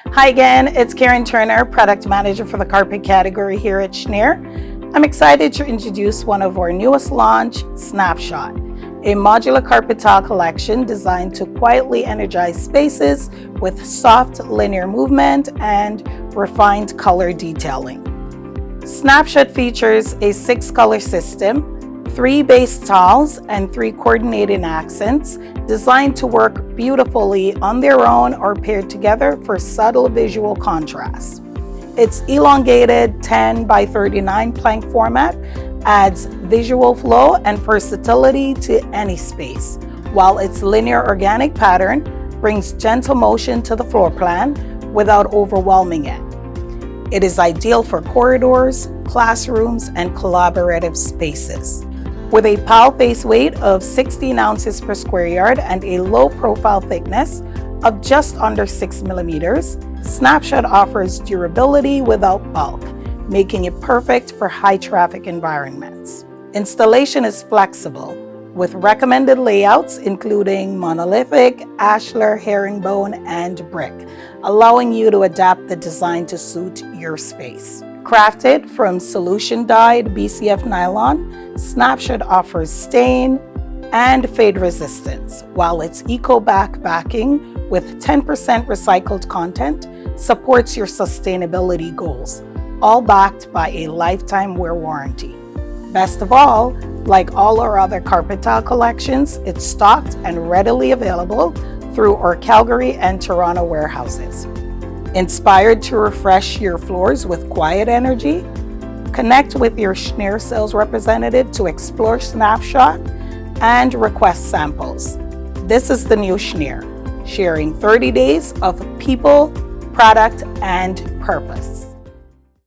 Hi again, it's Karen Turner, Product Manager for the carpet category here at Shnier. I'm excited to introduce one of our newest launch, Snapshot, a modular carpet tile collection designed to quietly energize spaces with soft linear movement and refined color detailing. Snapshot features a 6-color system, 3 base tiles, and 3 coordinating accents designed to work beautifully on their own or paired together for subtle visual contrast. Its elongated 10 by 39 plank format adds visual flow and versatility to any space, while its linear organic pattern brings gentle motion to the floor plan without overwhelming it. It is ideal for corridors, classrooms, and collaborative spaces. With a pile face weight of 16 ounces per square yard and a low profile thickness of just under 6 millimeters, Snapshot offers durability without bulk, making it perfect for high traffic environments. Installation is flexible, with recommended layouts including monolithic, Ashlar, Herringbone, and brick, allowing you to adapt the design to suit your space. Crafted from solution-dyed BCF nylon, Snapshot offers stain and fade resistance, while its eco-back backing with 10% recycled content supports your sustainability goals, all backed by a lifetime wear warranty. Best of all, like all our other carpet tile collections, it's stocked and readily available through our Calgary and Toronto warehouses. Inspired to refresh your floors with quiet energy? Connect with your Shnier sales representative to explore Snapshot and request samples. This is the new Shnier, sharing 30 days of people, product, and purpose.